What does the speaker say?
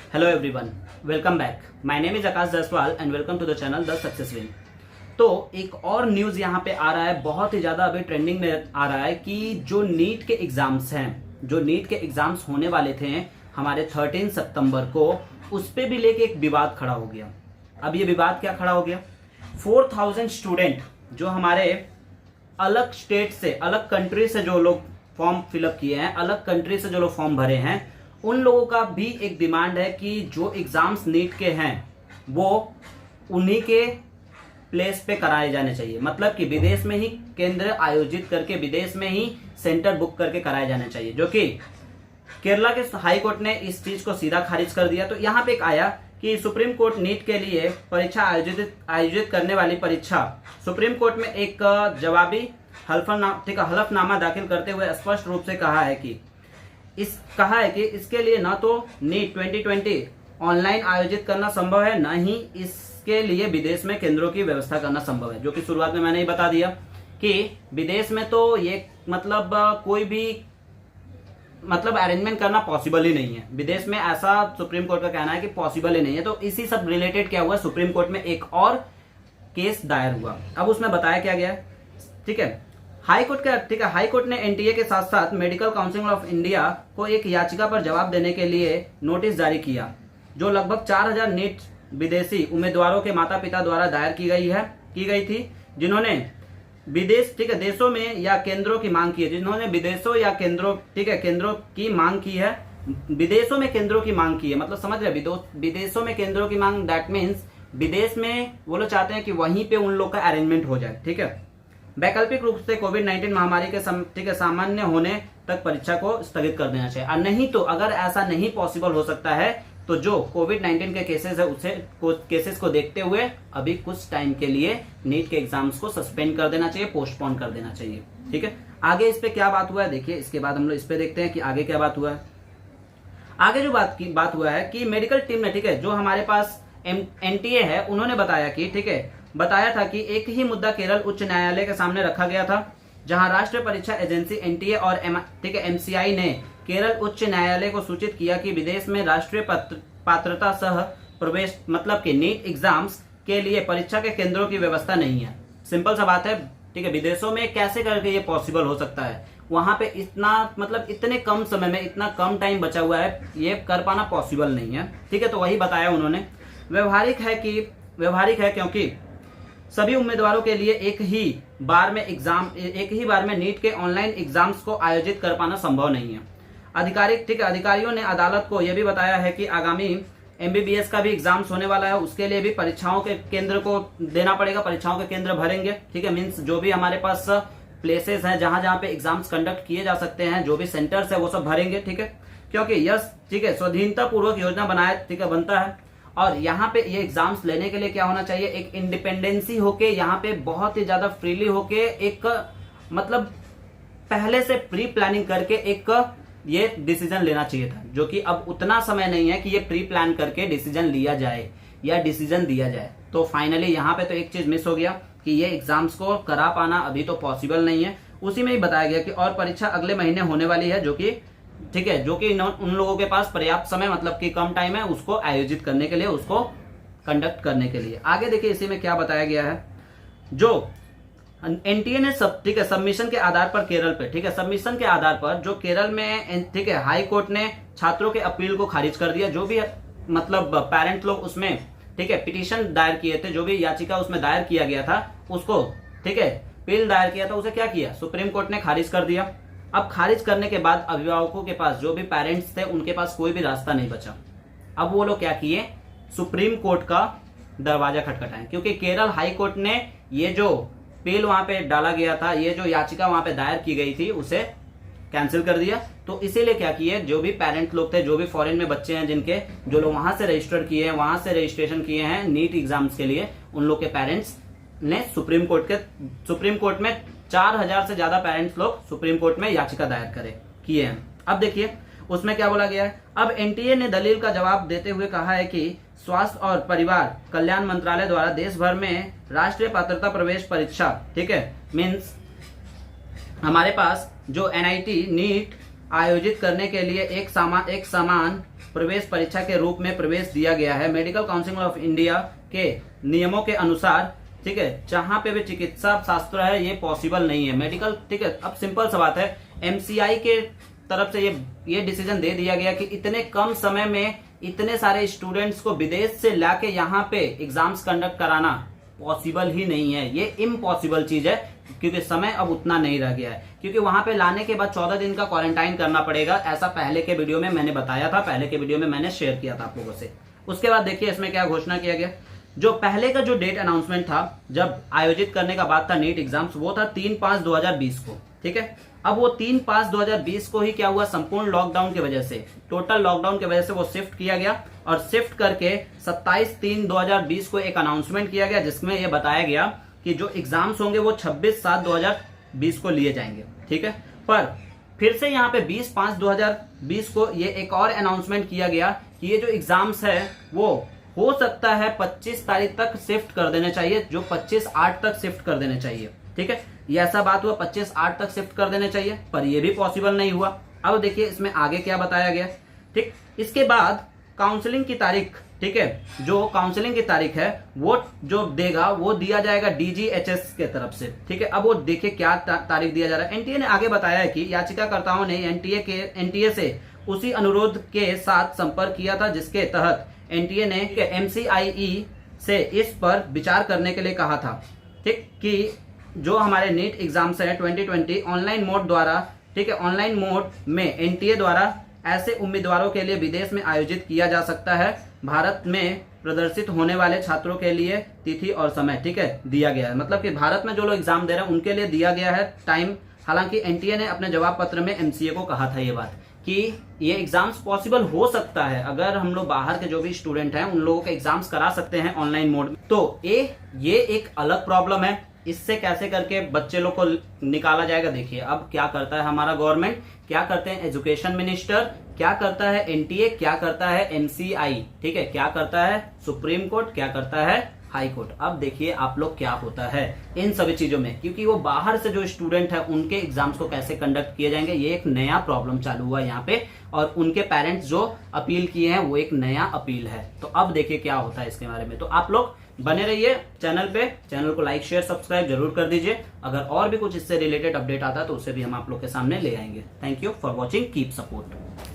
Hello everyone, welcome back. My name is Akash Jaiswal and welcome to the channel The Success Win. तो एक और news यहाँ पे आ रहा है, बहुत ही ज्यादा अभी ट्रेंडिंग में आ रहा है कि जो नीट के एग्जाम्स हैं, जो नीट के एग्जाम्स होने वाले थे हमारे 13 सितंबर को, उस पे भी लेके एक विवाद खड़ा हो गया। अब ये विवाद क्या खड़ा हो गया? 4000 स्टूडेंट जो हमारे अलग स्टेट से, अलग कंट्री से जो लोग फॉर्म फिलअप किए हैं, अलग कंट्री से जो लोग फॉर्म भरे हैं, उन लोगों का भी एक डिमांड है कि जो एग्जाम्स नीट के हैं वो उन्हीं के प्लेस पे कराए जाने चाहिए। मतलब कि विदेश में ही केंद्र आयोजित करके, विदेश में ही सेंटर बुक करके कराए जाने चाहिए, जो कि केरला के हाई कोर्ट ने इस चीज को सीधा खारिज कर दिया। तो यहाँ पे एक आया कि सुप्रीम कोर्ट नीट के लिए परीक्षा आयोजित करने वाली परीक्षा, सुप्रीम कोर्ट में एक जवाबी हलफनामा दाखिल करते हुए स्पष्ट रूप से कहा है कि इसके लिए न तो नीट 2020 ऑनलाइन आयोजित करना संभव है, न ही इसके लिए विदेश में केंद्रों की व्यवस्था करना संभव है। जो कि शुरुआत में मैंने ही बता दिया कि विदेश में तो ये मतलब कोई भी अरेंजमेंट करना पॉसिबल ही नहीं है। विदेश में ऐसा सुप्रीम कोर्ट का कहना है कि पॉसिबल ही नहीं है। तो इसी सब रिलेटेड क्या हुआ, सुप्रीम कोर्ट में एक और केस दायर हुआ। अब उसमें बताया क्या गया, ठीक है, हाई कोर्ट ने एनटीए के साथ साथ मेडिकल काउंसिल ऑफ इंडिया को एक याचिका पर जवाब देने के लिए नोटिस जारी किया, जो लगभग 4000 नीट विदेशी उम्मीदवारों के माता पिता द्वारा दायर की गई थी, जिन्होंने देशों में या केंद्रों की मांग की है, जिन्होंने विदेशों या केंद्रों की मांग की है। विदेशों में केंद्रों की मांग की है, मतलब समझ रहे, विदेशों में केंद्रों की मांग, दैट मीन्स विदेश में वो लोग चाहते हैं कि वहीं पे उन लोग का अरेंजमेंट हो जाए। ठीक है, वैकल्पिक रूप से कोविड-19 महामारी के सामान्य होने तक परीक्षा को स्थगित कर देना चाहिए। और नहीं तो अगर ऐसा नहीं पॉसिबल हो सकता है तो जो कोविड-19 के केसेस है केसेस को देखते हुए अभी कुछ टाइम के लिए नीट के एग्जाम्स को सस्पेंड कर देना चाहिए, पोस्टपोन कर देना चाहिए। ठीक है, आगे इस पे क्या बात हुआ है देखिए, इसके बाद हम लोग इस पे देखते हैं कि आगे क्या बात हुआ है। आगे जो बात हुआ है कि मेडिकल टीम ने, ठीक है, जो हमारे पास एनटीए है, उन्होंने बताया कि, ठीक है, बताया था कि एक ही मुद्दा केरल उच्च न्यायालय के सामने रखा गया था, जहां राष्ट्रीय परीक्षा एजेंसी एनटीए और एमसीआई ने केरल उच्च न्यायालय को सूचित किया कि विदेश में राष्ट्रीय पात्रता सह प्रवेश मतलब कि नीट एग्जाम्स के लिए परीक्षा के केंद्रों की व्यवस्था नहीं है। सिंपल सा बात है, ठीक है, विदेशों में कैसे करके ये पॉसिबल हो सकता है? वहां पे इतने कम समय में, इतना कम टाइम बचा हुआ है, ये कर पाना पॉसिबल नहीं है। ठीक है, तो वही बताया उन्होंने। व्यवहारिक है क्योंकि सभी उम्मीदवारों के लिए एक ही बार में नीट के ऑनलाइन एग्जाम्स को आयोजित कर पाना संभव नहीं है। अधिकारियों ने अदालत को यह भी बताया है कि आगामी एमबीबीएस का भी एग्जाम्स होने वाला है, उसके लिए भी परीक्षाओं के केंद्र को देना पड़ेगा, परीक्षाओं के केंद्र भरेंगे। ठीक है, मीन्स जो भी हमारे पास प्लेसेस हैं जहां पे एग्जाम्स कंडक्ट किए जा सकते हैं, जो भी सेंटर्स है वो सब भरेंगे। ठीक है, क्योंकि यह, ठीक है, स्वाधीनता पूर्वक योजना बनता है। और यहाँ पे ये एग्जाम्स लेने के लिए क्या होना चाहिए, एक इंडिपेंडेंसी होके, यहाँ पे बहुत ही ज्यादा फ्रीली होके, एक मतलब पहले से प्री प्लानिंग करके एक ये डिसीजन लेना चाहिए था, जो कि अब उतना समय नहीं है कि ये प्री प्लान करके डिसीजन लिया जाए या डिसीजन दिया जाए। तो फाइनली यहाँ पे तो एक चीज मिस हो गया कि ये एग्जाम्स को करा पाना अभी तो पॉसिबल नहीं है। उसी में ही बताया गया कि और परीक्षा अगले महीने होने वाली है, जो कि, ठीक है, जो कि उन लोगों के पास पर्याप्त समय, मतलब कि कम टाइम है उसको आयोजित करने के लिए, उसको कंडक्ट करने के लिए। आगे देखिए इसी में क्या बताया गया है। जो एनटीए ने ठीक है, सबमिशन के आधार पर केरल पे, ठीक है, सबमिशन के आधार पर जो केरल में, ठीक है, हाई कोर्ट ने छात्रों के अपील को खारिज कर दिया। जो भी मतलब पेरेंट लोग उसमें, ठीक है, पिटीशन दायर किए थे, जो भी याचिका उसमें दायर किया गया था उसको, ठीक है, अपील दायर किया था, उसे क्या किया, सुप्रीम कोर्ट ने खारिज कर दिया। अब खारिज करने के बाद अभिभावकों के पास, जो भी पेरेंट्स थे, उनके पास कोई भी रास्ता नहीं बचा। अब वो लोग क्या किए, सुप्रीम कोर्ट का दरवाजा खटखटाए, क्योंकि केरल हाई कोर्ट ने ये जो अपील वहां पे डाला गया था, ये जो याचिका वहां पे दायर की गई थी, उसे कैंसिल कर दिया। तो इसीलिए क्या किए, जो भी पेरेंट लोग थे, जो भी फॉरेन में बच्चे हैं, जो लोग वहां से रजिस्टर किए हैं, वहां से रजिस्ट्रेशन किए हैं नीट एग्जाम्स के लिए, उन लोग के पेरेंट्स ने सुप्रीम कोर्ट में 4000 से ज्यादा पेरेंट्स लोग सुप्रीम कोर्ट में याचिका दायर किए हैं। अब देखिए उसमें क्या बोला गया है। अब एनटीए ने दलील का जवाब देते हुए कहा है कि स्वास्थ्य और परिवार कल्याण मंत्रालय द्वारा देश भर में राष्ट्रीय पात्रता प्रवेश परीक्षा, ठीक है, मीन्स हमारे पास जो एनआईटी नीट आयोजित करने के लिए एक समान प्रवेश परीक्षा के रूप में प्रवेश दिया गया है मेडिकल काउंसिल ऑफ इंडिया के नियमों के अनुसार, ठीक है, जहां पे भी चिकित्सा शास्त्र है ये पॉसिबल नहीं है मेडिकल, ठीक है। अब सिंपल सा बात है, एमसीआई के तरफ से ये डिसीजन दे दिया गया कि इतने कम समय में इतने सारे स्टूडेंट्स को विदेश से लाके यहाँ पे एग्जाम्स कंडक्ट कराना पॉसिबल ही नहीं है, ये इम्पॉसिबल चीज है, क्योंकि समय अब उतना नहीं रह गया है, क्योंकि वहां पे लाने के बाद 14 दिन का क्वारंटाइन करना पड़ेगा, ऐसा पहले के वीडियो में मैंने बताया था, पहले के वीडियो में मैंने शेयर किया था आप लोगों से। उसके बाद देखिए इसमें क्या घोषणा किया गया, जो पहले का जो डेट अनाउंसमेंट था जब आयोजित करने का बात था नीट एग्जाम्स, वो था 3/5/2020 को, ठीक है। अब वो 3/5/2020 को ही क्या हुआ, संपूर्ण लॉकडाउन की वजह से, टोटल लॉकडाउन की वजह से वो शिफ्ट किया गया और शिफ्ट करके 27/3/2020 को एक अनाउंसमेंट किया गया, जिसमें यह बताया गया कि जो एग्जाम्स होंगे वो 26/7/2020 को लिए जाएंगे, ठीक है। पर फिर से यहाँ पे 20/5/2020 को ये एक और अनाउंसमेंट किया गया कि ये जो एग्जाम्स है वो हो सकता है 25 तारीख तक शिफ्ट कर देने चाहिए, जो 25/8 तक शिफ्ट कर देने चाहिए, ठीक है। ये ऐसा बात हुआ 25/8 तक शिफ्ट कर देने चाहिए, पर ये भी पॉसिबल नहीं हुआ। अब देखिए इसमें आगे क्या बताया गया, ठीक। इसके बाद काउंसलिंग की तारीख, ठीक है, जो काउंसलिंग की तारीख है वो जो देगा वो दिया जाएगा डीजीएचएस के तरफ से, ठीक है। अब वो देखिए क्या तारीख दिया जा रहा है। एनटीए ने आगे बताया है कि याचिकाकर्ताओं ने एनटीए से उसी अनुरोध के साथ संपर्क किया था जिसके तहत एनटीए ने एमसीआईई से इस पर विचार करने के लिए कहा था, ठीक, कि जो हमारे नीट एग्जाम्स है 2020 ऑनलाइन मोड द्वारा, ठीक है, ऑनलाइन मोड में एनटीए द्वारा ऐसे उम्मीदवारों के लिए विदेश में आयोजित किया जा सकता है। भारत में प्रदर्शित होने वाले छात्रों के लिए तिथि और समय, ठीक है, दिया गया है। मतलब कि भारत में जो लोग एग्जाम दे रहे हैं उनके लिए दिया गया है टाइम। हालांकि एनटीए ने अपने जवाब पत्र में एमसीए को कहा था ये बात कि ये एग्जाम्स पॉसिबल हो सकता है, अगर हम लोग बाहर के जो भी स्टूडेंट हैं उन लोगों के एग्जाम्स करा सकते हैं ऑनलाइन मोड में। तो ये एक अलग प्रॉब्लम है, इससे कैसे करके बच्चे लोग को निकाला जाएगा। देखिए अब क्या करता है हमारा गवर्नमेंट, क्या करते हैं एजुकेशन मिनिस्टर, क्या करता है एनटीए, क्या करता है एमसीआई, ठीक है, क्या करता है सुप्रीम कोर्ट, क्या करता है हाई कोर्ट। अब देखिए आप लोग क्या होता है इन सभी चीजों में, क्योंकि वो बाहर से जो स्टूडेंट है उनके एग्जाम्स को कैसे कंडक्ट किए जाएंगे, ये एक नया प्रॉब्लम चालू हुआ यहाँ पे, और उनके पेरेंट्स जो अपील किए हैं वो एक नया अपील है। तो अब देखिए क्या होता है इसके बारे में। तो आप लोग बने रहिए चैनल पे, चैनल को लाइक शेयर सब्सक्राइब जरूर कर दीजिए। अगर और भी कुछ इससे रिलेटेड अपडेट आता है तो उसे भी हम आप लोग के सामने ले आएंगे। Thank you for watching, keep support.